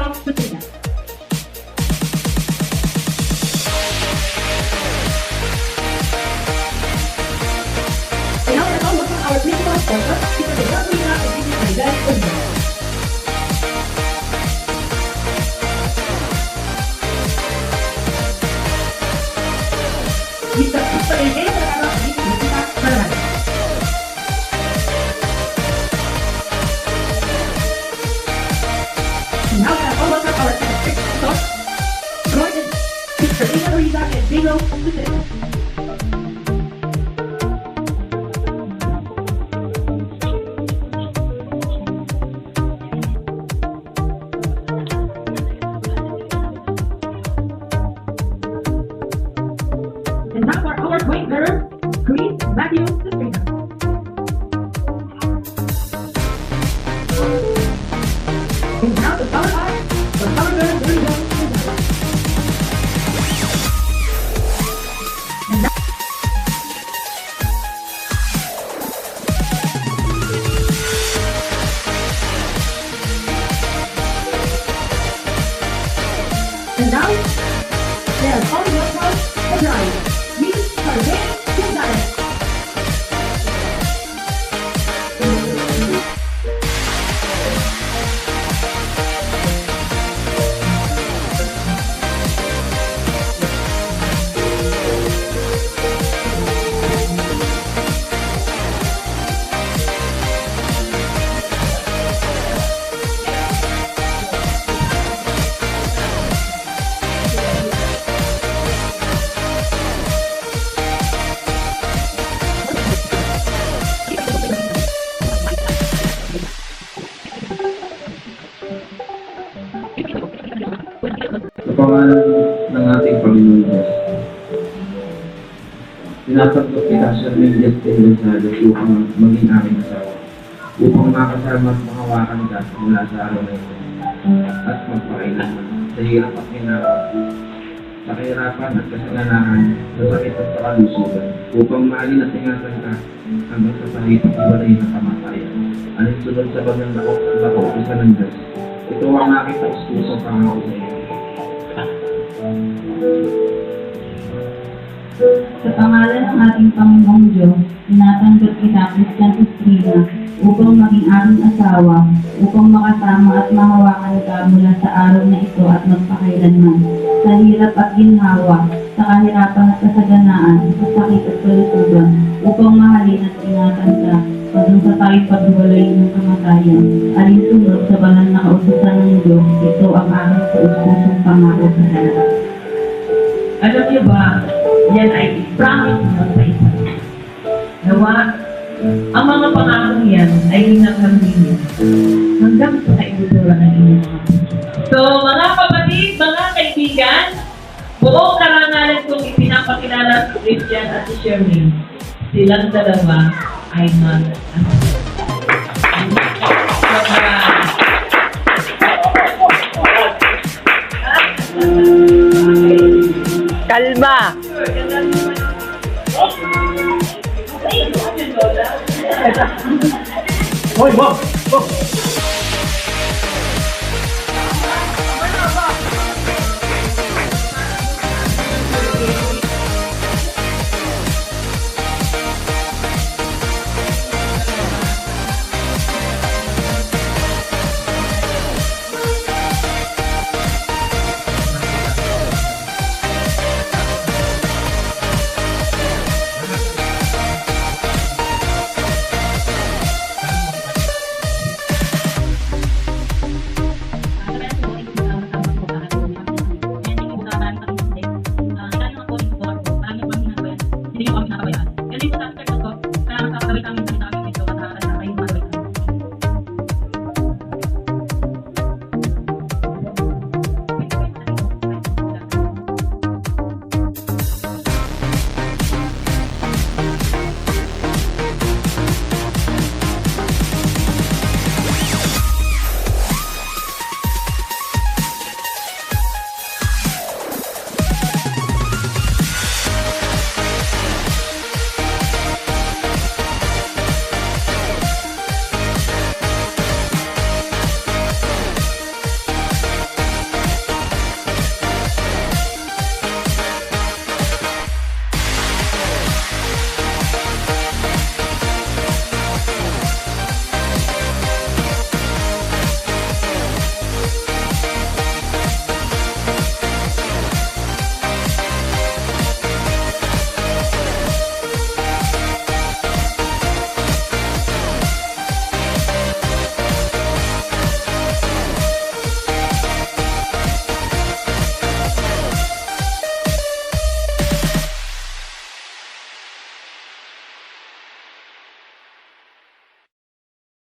Zero Katrina. And now let's all look at our principal sponsor, Mr. Pedro Medina and Mrs. Maribel Olmo. Mr. Enrique Salgado and Mrs. Lucita Malvarez. And now let's all look at our second sponsor, Roy, Mr. Ina Luisa and Zero Katrina. And now for our point bearer, Chris Matthew Castrina. And now the power art, the power bearer, Virgil Gonzalez. And now, there's all your house, the bride. Miss Maribel Gonzalez. Sa pangalan ng ating Panginoon Diyos, tinatanggap kita sa Medias Gonzalo upang maging aming asawa, upang makasama at mahawakan ka mula sa araw na ito, at magpakailanman sa hirap at ginawa, sa kahirapan at kasaganaan, sa sakit at sa kalusugan, upang mahalin at ingatan ka hanggang sa pahit at iwalay ng kamatayan. Alinsunod sa bagang lako, isa ng Diyos. Ito ang aking taus-pusong pangako sa iyo. Sa pangalan ng ating Panginoong Diyos, tinatanggap kita, Christian Castrina, upang maging aming asawa, upang makasama at mahawakan ka mula sa araw na ito at magpakailanman, sa hirap at ginhawa, sa kahirapan at kasaganaan, sa sakit at kalusugan, upang mahalin at ingatan ka, hanggang sa tayo'y paghiwalay ng kamatayan. Alinsunod sa banal na kautusan ng Diyos, ito ang aking taus-pusong pangako sa lahat. Alam niyo ba, yan ay promise ng sa isa. Nawa, ang mga pangakong yan ay hinakambing niya hanggang sa kaibuturan ng inyong mga. So, mga kapatid, mga kaibigan, buong karangalan kong ipinapakilala si Christian at si Shermaine. Silang dalawa ay Kalma! Hoy, wow!